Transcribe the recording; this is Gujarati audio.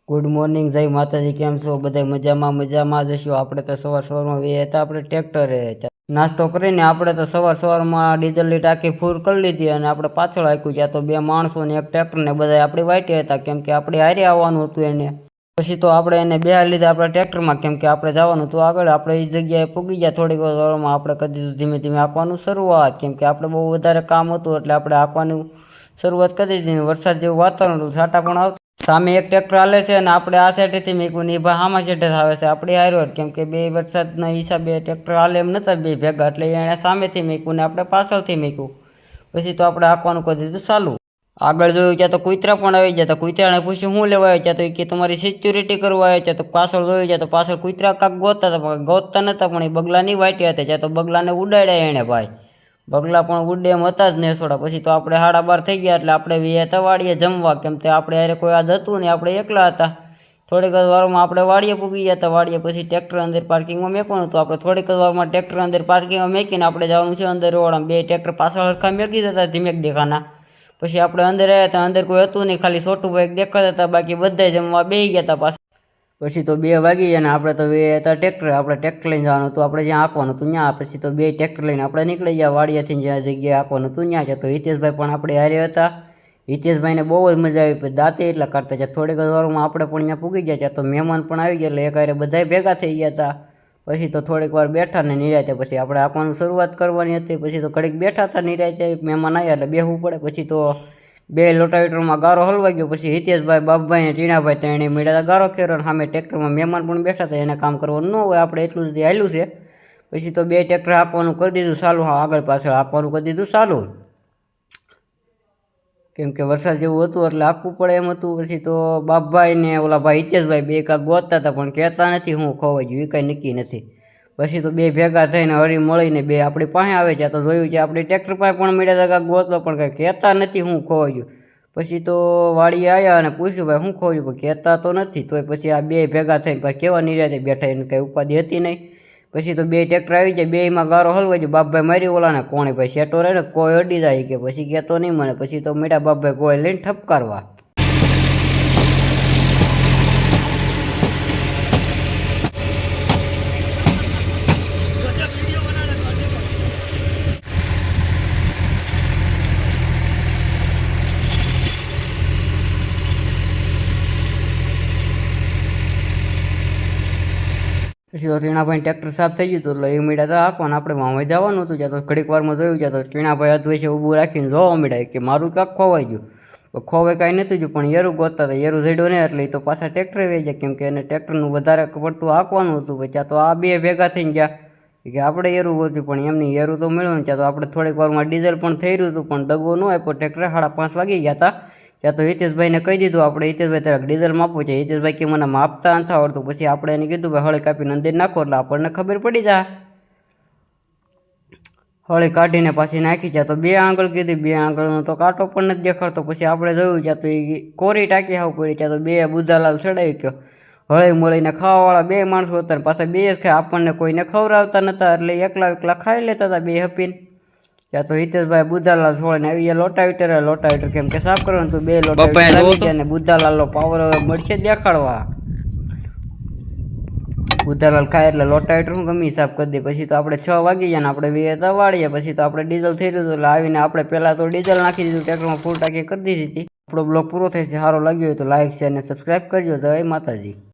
ગુડ મોર્નિંગ, જય માતાજી. કેમ છો બધા? મજામાં જશું. આપણે તો સવારમાં હતા આપણે ટ્રેક્ટરે નાસ્તો કરીને આપણે તો સવારમાં ડીઝલની ટાંકી ફૂલ કરી લીધી અને આપણે પાછળ આખ્યું. ત્યાં તો બે માણસો ને એક ટ્રેક્ટર ને બધા આપણી વાટે હતા, કેમ કે આપણે હારે આવવાનું હતું એને. પછી તો આપણે એને બેહાર લીધા આપણા ટ્રેક્ટરમાં, કેમ કે આપણે જવાનું હતું આગળ. આપણે એ જગ્યાએ પૂગી ગયા. થોડીક વારમાં આપણે કરી દીધું ધીમે ધીમે આંકવાનું શરૂઆત, કેમ કે આપણે બહુ વધારે કામ હતું એટલે આપણે આંકવાનું શરૂઆત કરી દીધી. વરસાદ જેવું વાતાવરણ હતું, છાંટા પણ આવતા. સામે એક ટ્રેક્ટર હાલે છે અને આપણે આ સાઈડેથી મેકું ને એ ભાઈ આમાં સાઈડે આવે છે આપણી હારો, કેમ કે બે વરસાદના હિસાબે ટ્રેક્ટર હાલે એમ નતા બે ભેગા, એટલે એને સામેથી મેકું ને આપણે પાછળથી મેકું. પછી તો આપણે આંકવાનું કરી દીધું ચાલુ. આગળ જોયું ત્યાં તો કૂતરા પણ આવી ગયા હતા. કૂતરાને પૂછ્યું શું લેવા આવ્યા? ત્યાં તો કે તમારી સિક્યુરિટી કરવા આવ્યા. ત્યાં તો પાછળ જોયું ત્યાં તો પાછળ કૂતરા કાંક ગોતતા હતા, પણ ગોતતા નતા, પણ એ બગલાની વાટી હતા. ત્યાં તો બગલાને ઉડાડ્યા એને ભાઈ. બગલા પણ ઉડે એમ હતા જ ને થોડા. પછી તો આપણે 12:30 થઈ ગયા એટલે આપણે વ્યાતા વાડીએ જમવા, કેમ કે આપણે યારે કોઈ આજ હતું ને, આપણે એકલા હતા. થોડીક જ વારમાં આપણે વાડીએ પૂગી ગયા હતા. વાડીએ પછી ટ્રેક્ટર અંદર પાર્કિંગમાં મેકવાનું હતું. આપણે થોડીક જ વારમાં ટ્રેક્ટર અંદર પાર્કિંગમાં મેકીને આપણે જવાનું છે અંદર રોડ. બે ટ્રેક્ટર પાછળ હરખા મેકી દેતા ધીમેક દેખાના. પછી આપણે અંદર આવ્યા હતા. અંદર કોઈ હતું નહીં, ખાલી છોટુભાઈ દેખાતા હતા, બાકી બધા જમવા બેસી ગયા હતા પાછા. પછી તો 2 વાગી ગયા ને આપણે તો હતા ટ્રેક્ટર. આપણે ટ્રેક્ટર લઈને જવાનું હતું, આપણે જ્યાં આપવાનું હતું ત્યાં. પછી તો 2 ટ્રેક્ટર લઈને આપણે નીકળી ગયા વાડિયાથી, જ્યાં જગ્યાએ આપવાનું હતું ત્યાં છે. તો હિતેશભાઈ પણ આપણે હારે હતા. હિતેશભાઈને બહુ જ મજા આવી, પછી દાંતે એટલા કાઢતા છે. થોડીક જ વારમાં આપણે પણ ત્યાં પૂગી ગયા. ત્યાં તો મહેમાન પણ આવી ગયા એટલે એક હારે બધા ભેગા થઈ ગયા હતા. પછી તો થોડીક વાર બેઠા ને નિરાતે પછી આપણે આપવાનું શરૂઆત કરવાની હતી. પછી તો ઘડીક બેઠા હતા નિરાતે, મહેમાન આવ્યા એટલે બેસવું પડે. પછી તો 2 લોટાવીટરમાં ગારો હલવાઈ ગયો. પછી હિતેશભાઈ, બાપભાઈ અને ટીણાભાઈ તેણે મેળા ગારો કર્યો. સામે ટ્રેક્ટરમાં મહેમાન પણ બેઠા હતા, એને કામ કરવાનું ન હોય, આપણે એટલું જ હાલ્યું છે. પછી તો 2 ટ્રેક્ટર આપવાનું કરી દીધું ચાલુ. હા, આગળ પાછળ આપવાનું કરી દીધું ચાલુ, કેમ કે વરસાદ જેવું હતું એટલે આપવું પડે એમ હતું. પછી તો બાપભાઈ ને ઓલા ભાઈ હિતેશભાઈ બે કાંક ગોતતા હતા, પણ કહેતા નથી હું ખોવાઈ ગયું એ કાંઈ નક્કી નથી. પછી તો 2 ભેગા થઈને હળી મળીને 2 આપણી પાસે આવે છે. તો જોયું છે આપણી ટ્રેક્ટર પાસે પણ મળ્યા હતા કાંક ગોતવા, પણ કાંઈ કહેતા નથી હું ખોવાઈ ગયું. પછી તો વાડીએ આવ્યા અને પૂછ્યું ભાઈ શું ખોવાયું, પણ કહેતા તો નથી. તોય પછી આ 2 ભેગા થઈને પછી કેવા નિરાતે બેઠા, એને કંઈ ઉપાધિ હતી નહીં. પછી તો 2 ટ્રેક્ટર આવી જાય, 2માં ગારો હલવાઈ ગયો. બાપભાઈ મારી ઓલાને કોણે ભાઈ શેટો રહે ને કોઈ અડી જાય કે પછી કહેતો નહીં મને. પછી તો મેળા બાપભાઈ કોઈ લઈને ઠપકારવા. પછી તો ટીણાભાઈ ટ્રેક્ટર સાફ થઈ ગયું હતું એટલે એ મીડા તો હાંકવાના. આપણે વાંવે જવાનું હતું. ત્યાં તો ઘડીક વારમાં જોયું ત્યાં તો ટીણાભાઈ અધવૈસે ઊભું રાખીને જોવા મીડાય કે મારું ક્યાંક ખોવાઈ ગયું. ખોવાય કાંઈ નથી ગયું, પણ યેરું ગોતતા હતા. યેરું જડ્યો નહીં એટલે એ તો પાછા ટ્રેક્ટરે વહી જાય, કેમ કે એને ટ્રેક્ટરનું વધારે પડતું હાંકવાનું હતું. પછી ત્યાં તો આ 2 ભેગા થઈને ગયા કે આપણે યેરું ગોત્યું, પણ એમની યેરું તો મળ્યું ને. ત્યાં તો આપણે થોડીક વારમાં ડીઝલ પણ થઈ રહ્યું હતું, પણ દગો ન આપ્યો. ટ્રેક્ટર 5:30 વાગી ગયા હતા. ત્યાં તો હિતેશભાઈને કહી દીધું આપણે, હિતેશભાઈ ત્યારે ડીઝલ માપવું છે. હિતેશભાઈ કે મને માપતા નથી આવડતું. પછી આપણે એને કીધું ભાઈ હળી કાપીને અંદર નાખો એટલે આપણને ખબર પડી જાય. હળી કાઢીને પાછી નાખી. ત્યાં તો 2 આંગળ કીધી, 2 આંગળનો તો કાંટો પણ નથી દેખાડતો. પછી આપણે જોયું ત્યાં તો એ કોરી ટાંકી આવું પડી. ત્યાં તો 2 બુધાલાલ ચડાવી ગયો. હળી મળીને ખાવાવાળા 2 માણસો હતા ને પાછા 2 જ ખાય, આપણને કોઈને ખવડાવતા નહોતા એટલે એકલા ખાઈ લેતા હતા 2 હપીને. ત્યાં તો હિતેશભાઈ બુધાલાલ છોડીને આવી ગયા લોટાવીટર, કેમ કે સાફ કરવાનું હતું. 2 લોટાવીટર આવી ગયા ને બુધાલાલનો પાવર મળશે દેખાડવા. બુધાલાલ ખાય એટલે લોટાવીટર હું ગમે સાફ કરી દે. પછી તો આપણે 6 વાગી ગયા ને આપણે વેતા વાળીએ. પછી તો આપણે ડીઝલ થઈ રહ્યું હતું એટલે આવીને આપણે પહેલાં તો ડીઝલ નાખી દીધું, ટ્રેક્ટરમાં ફૂલ ટાંકી કરી દીધી હતી. આપણો બ્લોગ પૂરો થાય છે. સારો લાગ્યો હોય તો લાઈક, શેર અને સબસ્ક્રાઈબ કરજો. જય માતાજી.